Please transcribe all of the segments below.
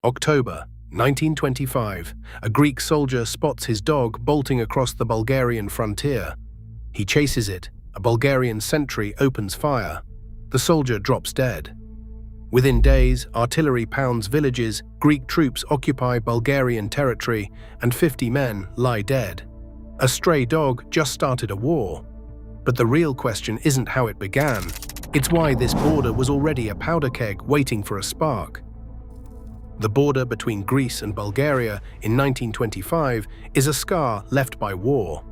October 1925. A Greek soldier spots his dog bolting across the Bulgarian frontier. He chases it. A Bulgarian sentry opens fire. The soldier drops dead. Within days, artillery pounds villages, Greek troops occupy Bulgarian territory, and 50 men lie dead. A stray dog just started a war. But the real question isn't how it began. It's why this border was already a powder keg waiting for a spark. The border between Greece and Bulgaria in 1925 is a scar left by war.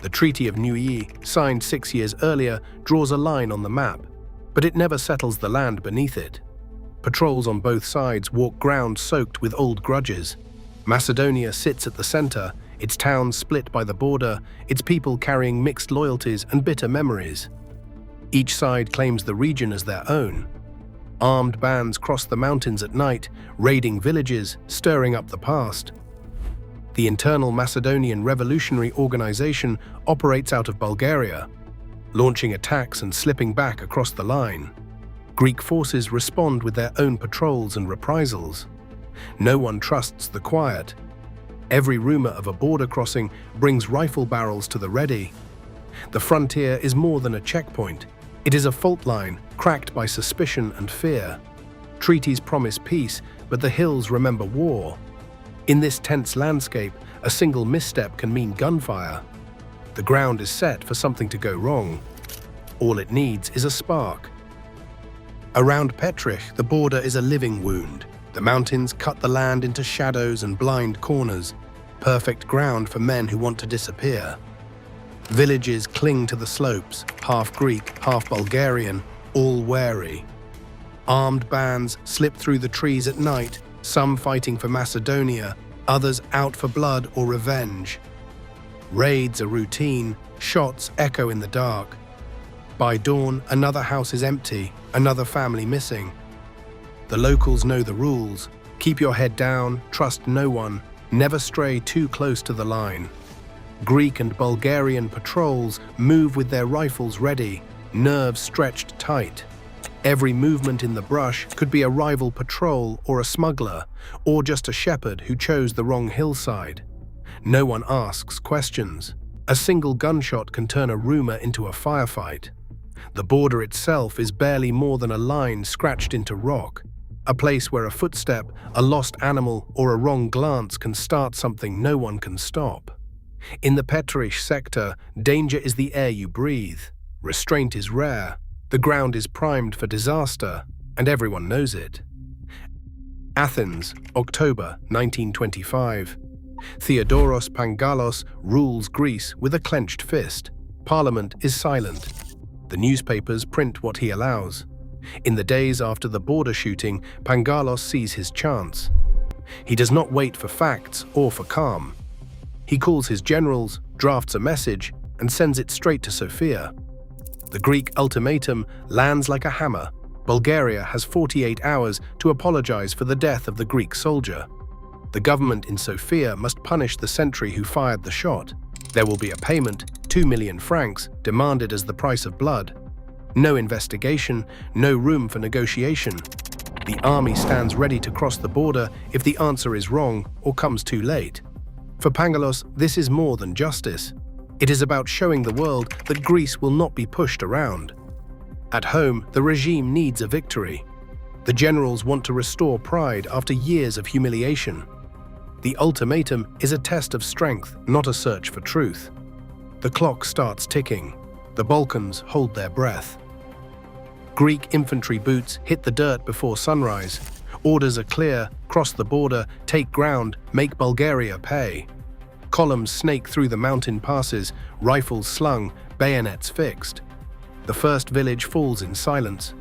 The Treaty of Neuilly, signed 6 years earlier, draws a line on the map, but it never settles the land beneath it. Patrols on both sides walk ground soaked with old grudges. Macedonia sits at the center, its towns split by the border, its people carrying mixed loyalties and bitter memories. Each side claims the region as their own. Armed bands cross the mountains at night, raiding villages, stirring up the past. The Internal Macedonian Revolutionary Organization operates out of Bulgaria, launching attacks and slipping back across the line. Greek forces respond with their own patrols and reprisals. No one trusts the quiet. Every rumor of a border crossing brings rifle barrels to the ready. The frontier is more than a checkpoint. It is a fault line cracked by suspicion and fear. Treaties promise peace, but the hills remember war. In this tense landscape, a single misstep can mean gunfire. The ground is set for something to go wrong. All it needs is a spark. Around Petrich, the border is a living wound. The mountains cut the land into shadows and blind corners, perfect ground for men who want to disappear. Villages cling to the slopes, half Greek, half Bulgarian, all wary. Armed bands slip through the trees at night, some fighting for Macedonia, others out for blood or revenge. Raids are routine, shots echo in the dark. By dawn, another house is empty, another family missing. The locals know the rules. Keep your head down, trust no one, never stray too close to the line. Greek and Bulgarian patrols move with their rifles ready, nerves stretched tight. Every movement in the brush could be a rival patrol or a smuggler, or just a shepherd who chose the wrong hillside. No one asks questions. A single gunshot can turn a rumor into a firefight. The border itself is barely more than a line scratched into rock, a place where a footstep, a lost animal, or a wrong glance can start something no one can stop. In the Petrich sector, danger is the air you breathe. Restraint is rare. The ground is primed for disaster, and everyone knows it. Athens, October 1925. Theodoros Pangalos rules Greece with a clenched fist. Parliament is silent. The newspapers print what he allows. In the days after the border shooting, Pangalos sees his chance. He does not wait for facts or for calm. He calls his generals, drafts a message, and sends it straight to Sofia. The Greek ultimatum lands like a hammer. Bulgaria has 48 hours to apologize for the death of the Greek soldier. The government in Sofia must punish the sentry who fired the shot. There will be a payment, 2 million francs, demanded as the price of blood. No investigation, no room for negotiation. The army stands ready to cross the border if the answer is wrong or comes too late. For Pangalos, this is more than justice. It is about showing the world that Greece will not be pushed around. At home, the regime needs a victory. The generals want to restore pride after years of humiliation. The ultimatum is a test of strength, not a search for truth. The clock starts ticking. The Balkans hold their breath. Greek infantry boots hit the dirt before sunrise. Orders are clear: cross the border, take ground, make Bulgaria pay. Columns snake through the mountain passes, rifles slung, bayonets fixed. The first village falls in silence.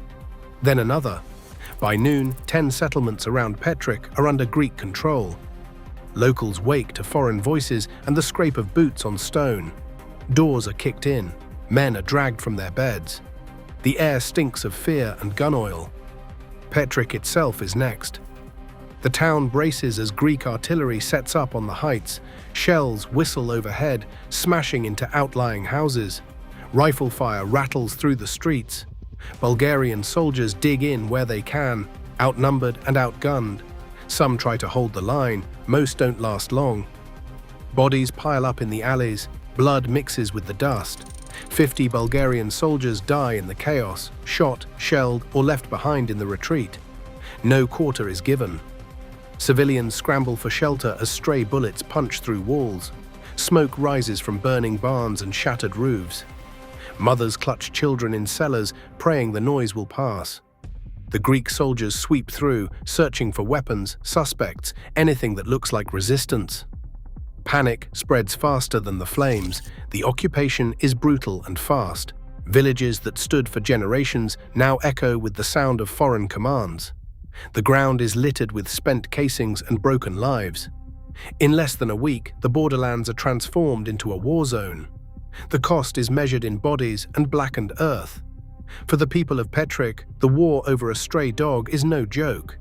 Then another. By noon, 10 settlements around Petrich are under Greek control. Locals wake to foreign voices and the scrape of boots on stone. Doors are kicked in. Men are dragged from their beds. The air stinks of fear and gun oil. Petrich itself is next. The town braces as Greek artillery sets up on the heights. Shells whistle overhead, smashing into outlying houses. Rifle fire rattles through the streets. Bulgarian soldiers dig in where they can, outnumbered and outgunned. Some try to hold the line, most don't last long. Bodies pile up in the alleys, blood mixes with the dust. 50 Bulgarian soldiers die in the chaos, shot, shelled, or left behind in the retreat. No quarter is given. Civilians scramble for shelter as stray bullets punch through walls. Smoke rises from burning barns and shattered roofs. Mothers clutch children in cellars, praying the noise will pass. The Greek soldiers sweep through, searching for weapons, suspects, anything that looks like resistance. Panic spreads faster than the flames. The occupation is brutal and fast. Villages that stood for generations now echo with the sound of foreign commands. The ground is littered with spent casings and broken lives. In less than a week, the borderlands are transformed into a war zone. The cost is measured in bodies and blackened earth. For the people of Petric, the war over a stray dog is no joke.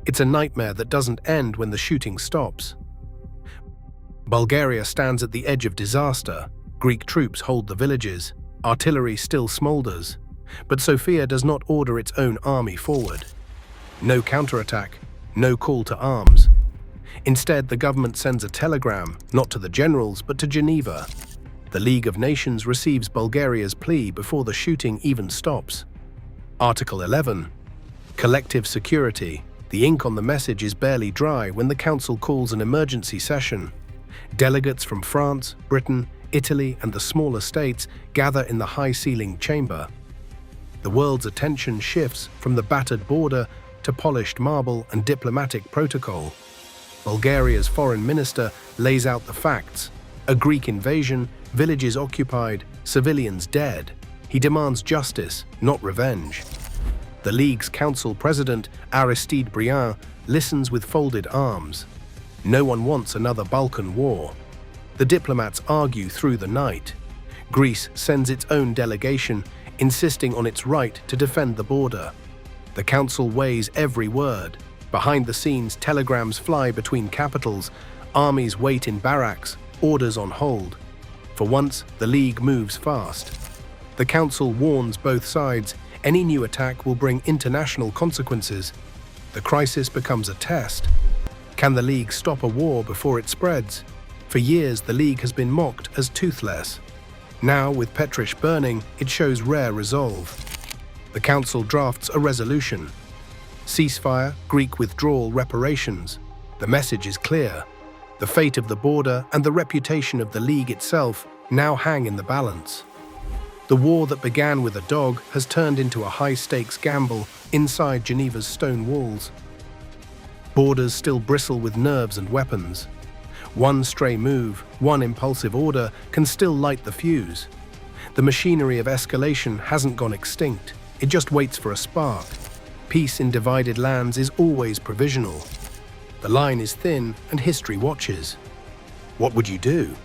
It's a nightmare that doesn't end when the shooting stops. Bulgaria stands at the edge of disaster. Greek troops hold the villages. Artillery still smolders. But Sofia does not order its own army forward. No counterattack, no call to arms. Instead, the government sends a telegram, not to the generals, but to Geneva. The League of Nations receives Bulgaria's plea before the shooting even stops. Article 11. Collective security. The ink on the message is barely dry when the Council calls an emergency session. Delegates from France, Britain, Italy, and the smaller states gather in the high-ceiling chamber. The world's attention shifts from the battered border to polished marble and diplomatic protocol. Bulgaria's foreign minister lays out the facts. A Greek invasion, villages occupied, civilians dead. He demands justice, not revenge. The League's council president, Aristide Briand, listens with folded arms. No one wants another Balkan war. The diplomats argue through the night. Greece sends its own delegation, insisting on its right to defend the border. The council weighs every word. Behind the scenes, telegrams fly between capitals. Armies wait in barracks, orders on hold. For once, the League moves fast. The council warns both sides. Any new attack will bring international consequences. The crisis becomes a test. Can the League stop a war before it spreads? For years, the League has been mocked as toothless. Now, with Petric burning, it shows rare resolve. The Council drafts a resolution. Ceasefire, Greek withdrawal, reparations. The message is clear. The fate of the border and the reputation of the League itself now hang in the balance. The war that began with a dog has turned into a high-stakes gamble inside Geneva's stone walls. Borders still bristle with nerves and weapons. One stray move, one impulsive order can still light the fuse. The machinery of escalation hasn't gone extinct. It just waits for a spark. Peace in divided lands is always provisional. The line is thin and history watches. What would you do?